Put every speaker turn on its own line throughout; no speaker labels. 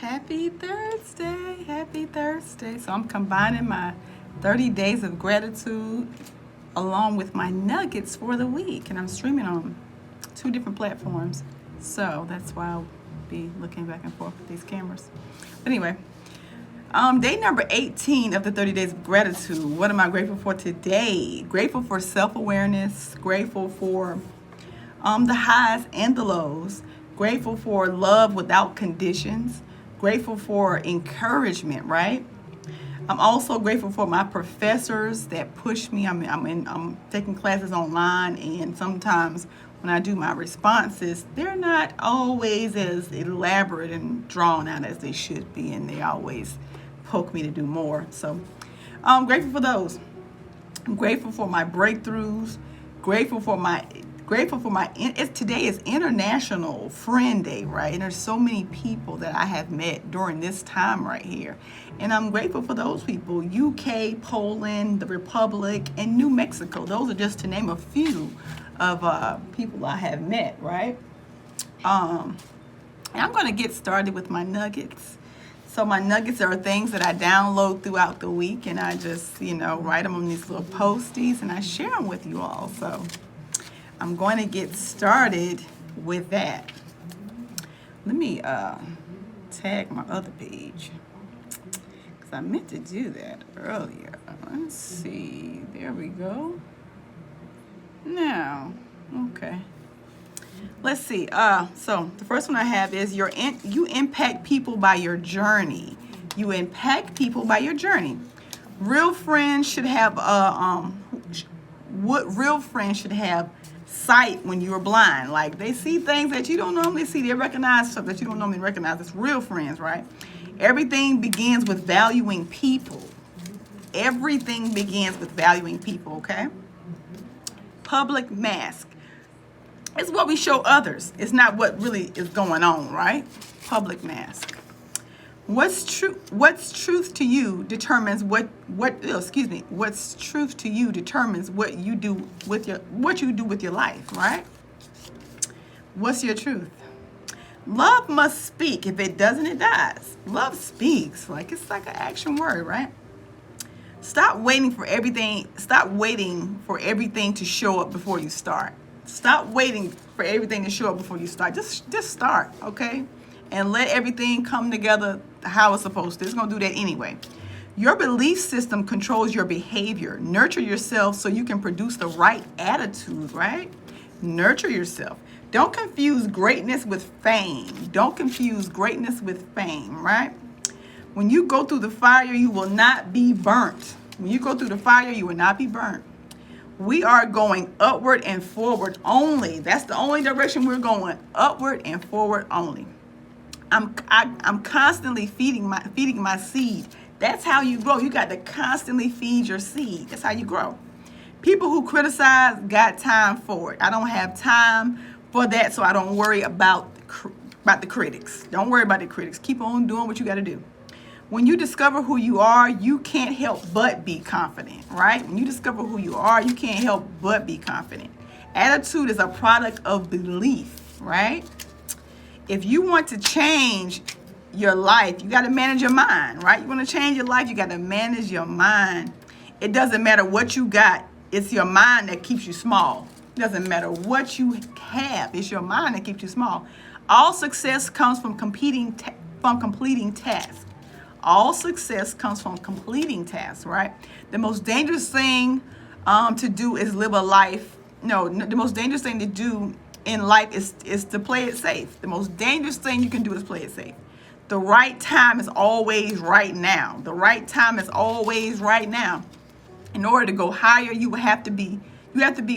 Happy Thursday. Happy Thursday. So I'm combining my 30 days of gratitude along with my nuggets for the week. And I'm streaming on 2 different platforms. So that's why I'll be looking back and forth with these cameras. But anyway, day number 18 of the 30 days of gratitude. What am I grateful for today? Grateful for self-awareness. Grateful for the highs and the lows. Grateful for love without conditions. Grateful for encouragement, right? I'm also grateful for my professors that push me. I'm taking classes online, and sometimes when I do my responses, they're not always as elaborate and drawn out as they should be, and they always poke me to do more. So I'm grateful for those. I'm grateful for my breakthroughs. Today is International Friend Day, right? And there's so many people that I have met during this time right here. And I'm grateful for those people. UK, Poland, the Republic, and New Mexico. Those are just to name a few of people I have met, right? And I'm going to get started with my nuggets. So my nuggets are things that I download throughout the week, and I just, write them on these little posties, and I share them with you all. So I'm going to get started with that. Let me tag my other page, because I meant to do that earlier. Let's see. There we go. Now, okay. Let's see. So the first one I have is you impact people by your journey. You impact people by your journey. Real friends should have what real friends should have sight when you're blind. Like, they see things that you don't normally see. They recognize stuff that you don't normally recognize. It's real friends, right? Everything begins with valuing people. Everything begins with valuing people, okay? Public mask. It's what we show others. It's not what really is going on, right? Public mask. What's truth to you determines what's truth to you determines what you do with your life, right? What's your truth? Love must speak. If it doesn't, it dies. Love speaks. It's like an action word, right? Stop waiting for everything to show up before you start. Stop waiting for everything to show up before you start. Just start, okay? And let everything come together how it's supposed to. It's going to do that anyway. Your belief system controls your behavior. Nurture yourself so you can produce the right attitude, right? Nurture yourself. Don't confuse greatness with fame. Don't confuse greatness with fame, right? When you go through the fire, you will not be burnt. When you go through the fire, you will not be burnt. We are going upward and forward only. That's the only direction we're going. Upward and forward only. I'm constantly feeding my seed. That's how you grow. You got to constantly feed your seed. That's how you grow. People who criticize got time for it. I don't have time for that, so I don't worry about the critics. Don't worry about the critics. Keep on doing what you got to do. When you discover who you are, you can't help but be confident, right? When you discover who you are, you can't help but be confident. Attitude is a product of belief, right? If you want to change your life, you got to manage your mind, right? You want to change your life, you got to manage your mind. It doesn't matter what you got. It's your mind that keeps you small. It doesn't matter what you have. It's your mind that keeps you small. All success comes from completing tasks. All success comes from completing tasks, right? The most dangerous thing to do is live a life. No, the most dangerous thing to do in life is to play it safe. The most dangerous thing you can do is play it safe. The right time is always right now. The right time is always right now. In order to go higher, you have to be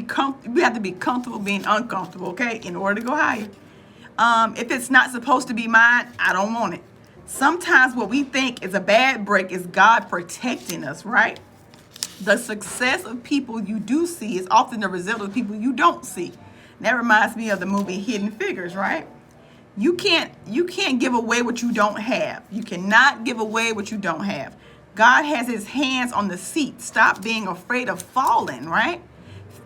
comfortable being uncomfortable, okay? In order to go higher. If it's not supposed to be mine, I don't want it. Sometimes what we think is a bad break is God protecting us, right? The success of people you do see is often the result of people you don't see. That reminds me of the movie Hidden Figures, right? You can't give away what you don't have. You cannot give away what you don't have. God has his hands on the seat. Stop being afraid of falling, right?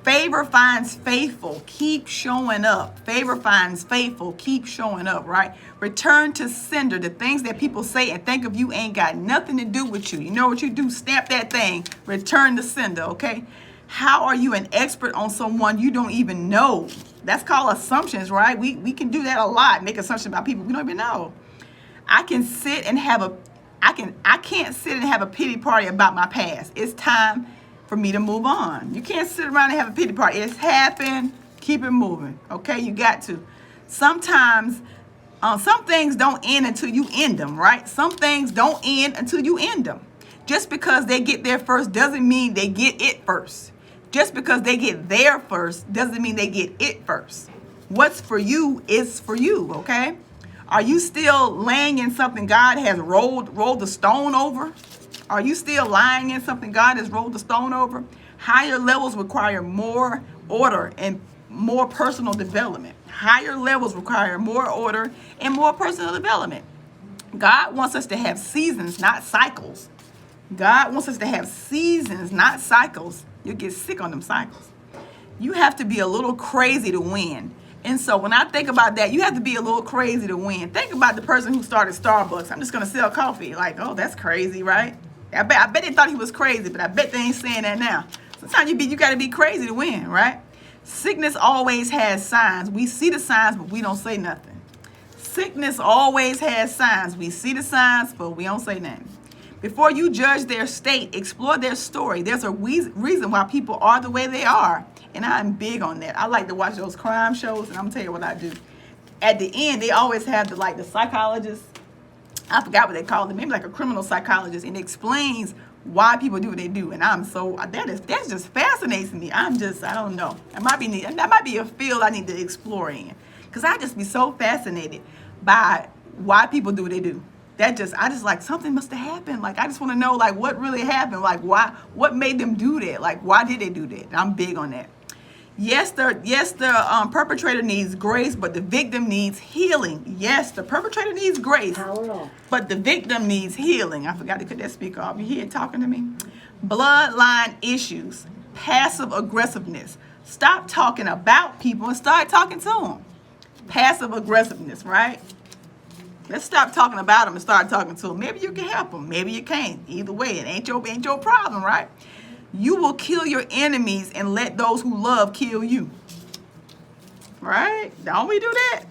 Favor finds faithful. Keep showing up. Favor finds faithful. Keep showing up, right? Return to sender. The things that people say and think of you ain't got nothing to do with you. You know what you do? Stamp that thing. Return to sender, okay? How are you an expert on someone you don't even know? That's called assumptions, right? We can do that a lot. Make assumptions about people we don't even know. I can't sit and have a pity party about my past. It's time for me to move on. You can't sit around and have a pity party. It's happened. Keep it moving. Okay, you got to. Sometimes some things don't end until you end them, right? Some things don't end until you end them. Just because they get there first doesn't mean they get it first. Just because they get there first doesn't mean they get it first. What's for you is for you, okay? Are you still laying in something God has rolled the stone over? Are you still lying in something God has rolled the stone over? Higher levels require more order and more personal development. Higher levels require more order and more personal development. God wants us to have seasons, not cycles. God wants us to have seasons, not cycles. You'll get sick on them cycles. You have to be a little crazy to win. And so when I think about that, you have to be a little crazy to win. Think about the person who started Starbucks. I'm just going to sell coffee. Like, oh, that's crazy, right? I bet they thought he was crazy, but I bet they ain't saying that now. Sometimes you got to be crazy to win, right? Sickness always has signs. We see the signs, but we don't say nothing. Sickness always has signs. We see the signs, but we don't say nothing. Before you judge their state, explore their story. There's a reason why people are the way they are. And I'm big on that. I like to watch those crime shows, and I'm going to tell you what I do. At the end, they always have the psychologist. I forgot what they call them. Maybe like a criminal psychologist. And it explains why people do what they do. And that just fascinates me. I don't know. That might be a field I need to explore in. Because I just be so fascinated by why people do what they do. I just like something must have happened. Like I just want to know like what really happened. Like what made them do that? Like why did they do that? I'm big on that. Yes, the perpetrator needs grace, but the victim needs healing. Yes, the perpetrator needs grace, but the victim needs healing. I forgot to cut that speaker off. You hear it talking to me? Bloodline issues, passive aggressiveness. Stop talking about people and start talking to them. Passive aggressiveness, right? Let's stop talking about them and start talking to them. Maybe you can help them. Maybe you can't. Either way, it ain't your problem, right? You will kill your enemies and let those who love kill you. Right? Don't we do that?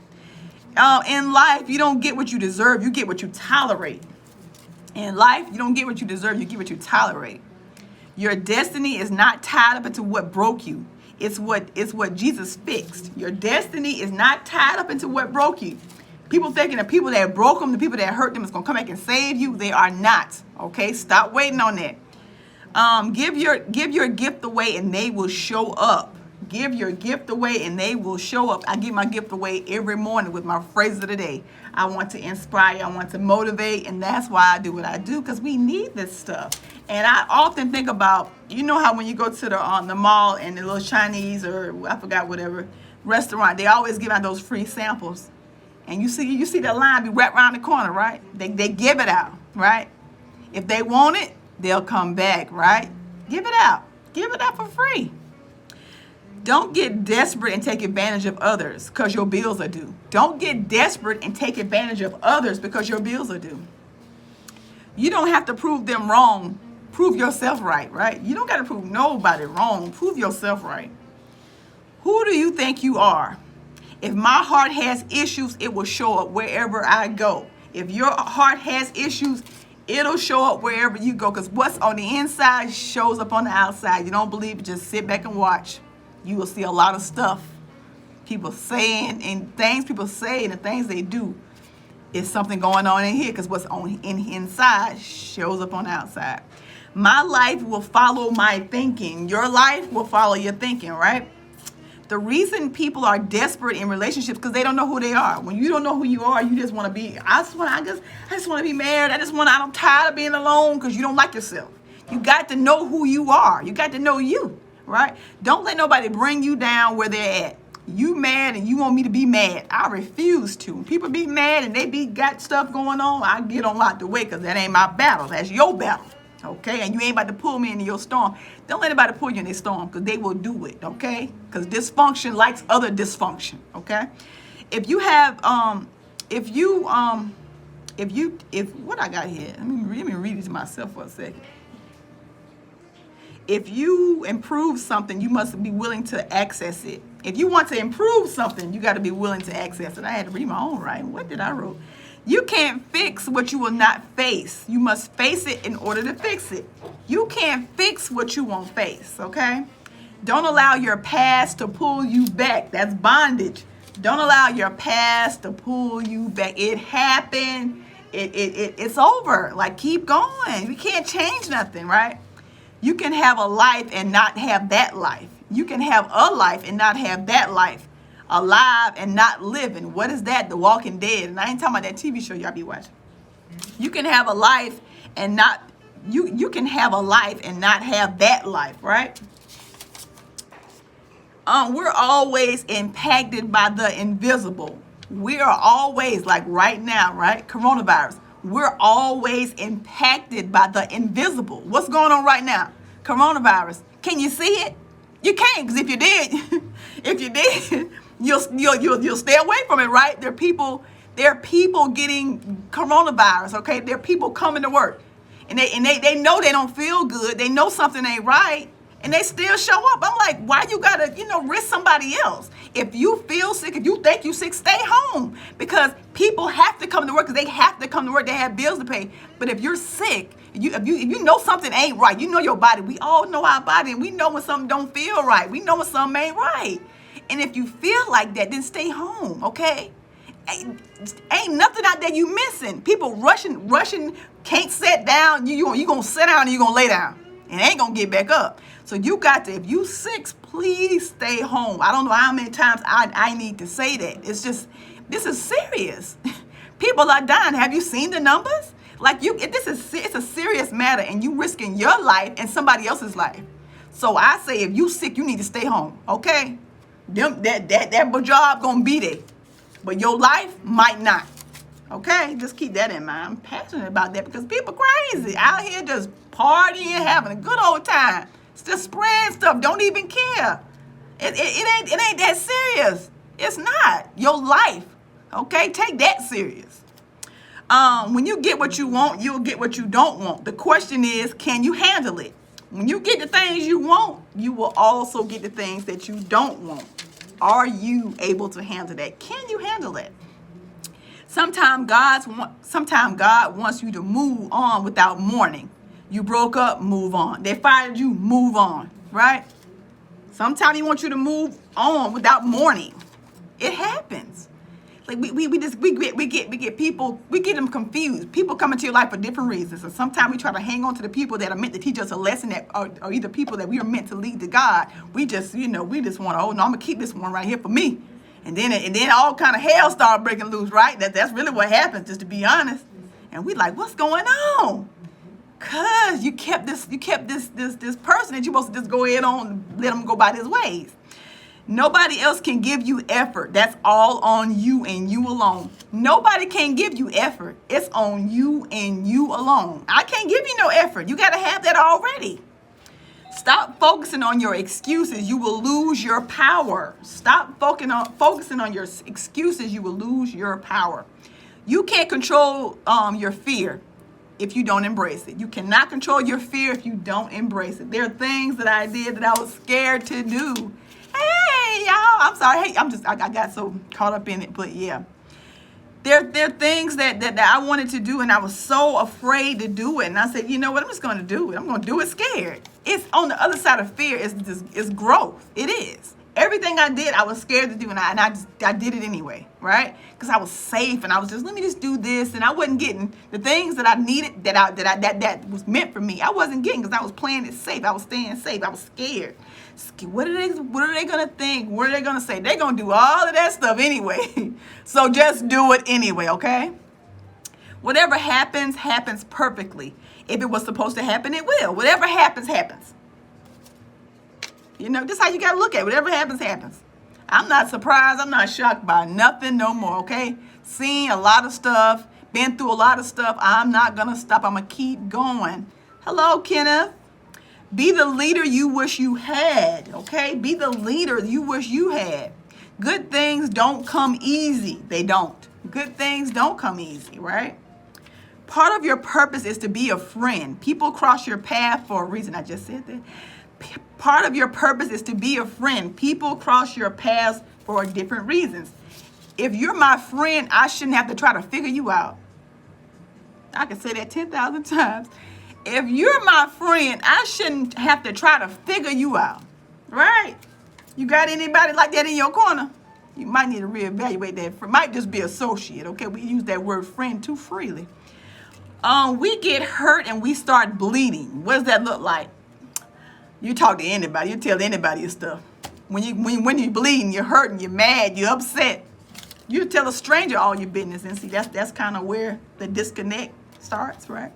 In life, you don't get what you deserve. You get what you tolerate. In life, you don't get what you deserve. You get what you tolerate. Your destiny is not tied up into what broke you. It's what Jesus fixed. Your destiny is not tied up into what broke you. People thinking the people that broke them, the people that hurt them is going to come back and save you. They are not. Okay? Stop waiting on that. Give your gift away and they will show up. Give your gift away and they will show up. I give my gift away every morning with my phrases of the day. I want to inspire, I want to motivate, and that's why I do what I do, because we need this stuff. And I often think about, you know how when you go to the mall and the little Chinese or I forgot whatever restaurant, they always give out those free samples. And you see that line be right around the corner, right? They give it out, right? If they want it, they'll come back, right? Give it out. Give it out for free. Don't get desperate and take advantage of others because your bills are due. Don't get desperate and take advantage of others because your bills are due. You don't have to prove them wrong. Prove yourself right, right? You don't got to prove nobody wrong. Prove yourself right. Who do you think you are? If my heart has issues, it will show up wherever I go. If your heart has issues, it'll show up wherever you go, because what's on the inside shows up on the outside. You don't believe it, just sit back and watch. You will see a lot of stuff people saying and things people say and the things they do is something going on in here, because what's on inside shows up on the outside. My life will follow my thinking. Your life will follow your thinking, right? The reason people are desperate in relationships because they don't know who they are. When you don't know who you are, you just want to be, I just want to be married. I'm tired of being alone, because you don't like yourself. You got to know who you are. You got to know you, right? Don't let nobody bring you down where they're at. You mad and you want me to be mad. I refuse to. When people be mad and they got stuff going on, I get on out the way, because that ain't my battle. That's your battle. Okay, and you ain't about to pull me into your storm. Don't let anybody pull you in their storm, because they will do it. Okay, because dysfunction likes other dysfunction. Okay, if you have if what I got here, let me read it to myself for a second. If you improve something, you must be willing to access it. If you want to improve something, you got to be willing to access it. I had to read my own writing. What did I wrote? You can't fix what you will not face. You must face it in order to fix it. You can't fix what you won't face, okay? Don't allow your past to pull you back. That's bondage. Don't allow your past to pull you back. It happened. It's over. Like, keep going. We can't change nothing, right? You can have a life and not have that life. You can have a life and not have that life. Alive and not living. What is that? The Walking Dead. And I ain't talking about that TV show y'all be watching. You can have a life and not you can have a life and not have that life, right? We're always impacted by the invisible. We are always, like right now, right? Coronavirus. We're always impacted by the invisible. What's going on right now? Coronavirus. Can you see it? You can't, because if you did, you'll stay away from it, right? There are people getting coronavirus, okay? There are people coming to work, and they know they don't feel good. They know something ain't right, and they still show up. I'm like, why you gotta, risk somebody else? If you feel sick, if you think you sick, stay home, because people have to come to work, because they have to come to work. They have bills to pay. But if you're sick, if you know something ain't right, you know your body. We all know our body, and we know when something don't feel right. We know when something ain't right. And if you feel like that, then stay home, okay? Ain't nothing out there you missing. People rushing, can't sit down. You gonna sit down and you gonna lay down, and ain't gonna get back up. So you got to, if you sick, please stay home. I don't know how many times I need to say that. It's just, this is serious. People are dying. Have you seen the numbers? Like, it's a serious matter, and you risking your life and somebody else's life. So I say, if you sick, you need to stay home, okay? That job gonna be there, but your life might not. Okay, just keep that in mind. I'm passionate about that, because people crazy out here just partying, having a good old time, just spreading stuff, don't even care. It ain't that serious. It's not your life. Okay, take that serious. When you get what you want, you'll get what you don't want. The question is, can you handle it? When you get the things you want, you will also get the things that you don't want. Are you able to handle that? Can you handle it? Sometimes God wants you to move on without mourning. You broke up, move on. They fired you, move on, right? Sometimes He wants you to move on without mourning. It happens. Like we get people, we get them confused. People come into your life for different reasons, and sometimes we try to hang on to the people that are meant to teach us a lesson, that are either people that we are meant to lead to God. We just want to, I'm gonna keep this one right here for me, and then all kind of hell start breaking loose, right? That's really what happens, just to be honest. And we like, what's going on? Cause you kept this person that you supposed to just go ahead on and let him go by his ways. Nobody else can give you effort. That's all on you and you alone. Nobody can give you effort. It's on you and you alone. I can't give you no effort. You got to have that already. Stop focusing on your excuses. You will lose your power. Stop focusing on your excuses. You will lose your power. You can't control your fear if you don't embrace it. You cannot control your fear if you don't embrace it. There are things that I did that I was scared to do. Hey, y'all, I'm sorry. Hey, I got so caught up in it, but yeah. There are things that I wanted to do, and I was so afraid to do it. And I said, you know what? I'm just going to do it. I'm going to do it scared. It's on the other side of fear is growth. It is. Everything I did, I was scared to do, and I did it anyway, right? Because I was safe, and I was just, let me just do this, and I wasn't getting the things that I needed that was meant for me. I wasn't getting, because I was playing it safe. I was staying safe. I was scared. What are they gonna think? What are they gonna say? They're gonna do all of that stuff anyway. So just do it anyway, okay? Whatever happens, happens perfectly. If it was supposed to happen, it will. Whatever happens, happens. You know, this is how you gotta look at it. Whatever happens, happens. I'm not surprised. I'm not shocked by nothing no more, okay? Seen a lot of stuff, been through a lot of stuff. I'm not gonna stop. I'm gonna keep going. Hello, Kenneth. Be the leader you wish you had, okay? Be the leader you wish you had. Good things don't come easy. They don't. Good things don't come easy, right? Part of your purpose is to be a friend. People cross your path for a reason. I just said that. Part of your purpose is to be a friend. People cross your paths for different reasons. If you're my friend, I shouldn't have to try to figure you out. I can say that 10,000 times. If you're my friend, I shouldn't have to try to figure you out, right? You got anybody like that in your corner? You might need to reevaluate that. It might just be associate, okay? We use that word friend too freely. We get hurt and we start bleeding. What does that look like? You talk to anybody. You tell anybody your stuff. When you're bleeding, you're hurting, you're mad, you're upset. You tell a stranger all your business, and see that's kind of where the disconnect starts, right?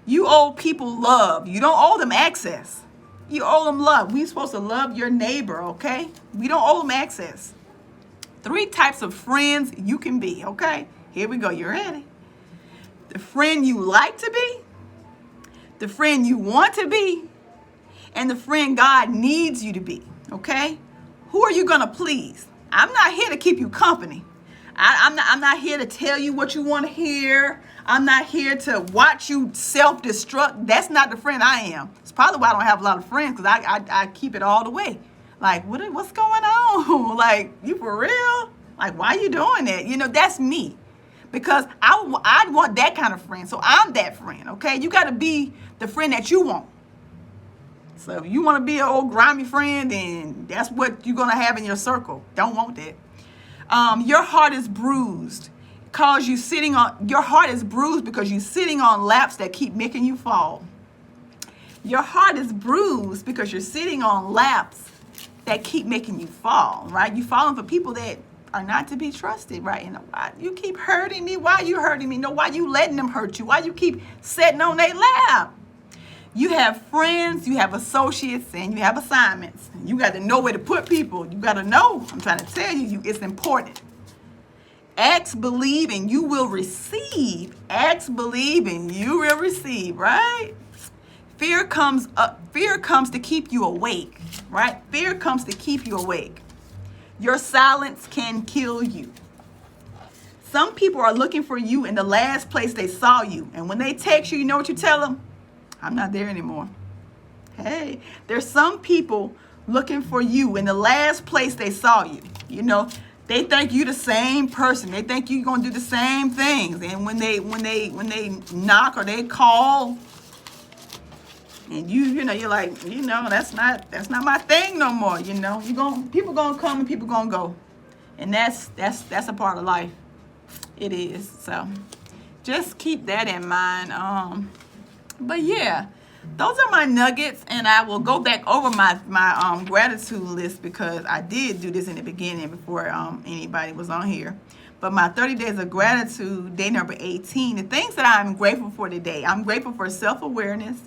You owe people love. You don't owe them access. You owe them love. We're supposed to love your neighbor, okay? We don't owe them access. 3 types of friends you can be, okay? Here we go. You ready? The friend you like to be, the friend you want to be, and the friend God needs you to be, okay? Who are you going to please? I'm not here to keep you company. I'm not here to tell you what you want to hear. I'm not here to watch you self-destruct. That's not the friend I am. It's probably why I don't have a lot of friends, because I keep it all the way. Like, what's going on? Like, you for real? Like, why are you doing that? You know, that's me. Because I want that kind of friend. So I'm that friend, okay? You got to be the friend that you want. So if you want to be an old grimy friend, then that's what you're going to have in your circle. Don't want that. Your heart is bruised because your heart is bruised because you're sitting on laps that keep making you fall. Your heart is bruised because you're sitting on laps that keep making you fall, right? You're falling for people that are not to be trusted, right? And why you keep hurting me? Why are you hurting me? No, why you letting them hurt you? Why you keep sitting on their lap? You have friends, you have associates, and you have assignments. You got to know where to put people. You got to know. I'm trying to tell you, it's important. Ask, believe, and you will receive. Ask, believe, and you will receive, right? Fear comes to keep you awake, right? Fear comes to keep you awake. Your silence can kill you. Some people are looking for you in the last place they saw you. And when they text you, you know what you tell them? I'm not there anymore. Hey, there's some people looking for you in the last place they saw you. You know, they think you the same person. They think you're gonna do the same things. And when they knock or they call, and you know, you're like, you know, that's not my thing no more. You know, people gonna come and people gonna go, and that's a part of life. It is. So just keep that in mind. But yeah, those are my nuggets, and I will go back over my gratitude list because I did do this in the beginning before anybody was on here. But my 30 days of gratitude, day number 18, the things that I'm grateful for today. I'm grateful for self-awareness.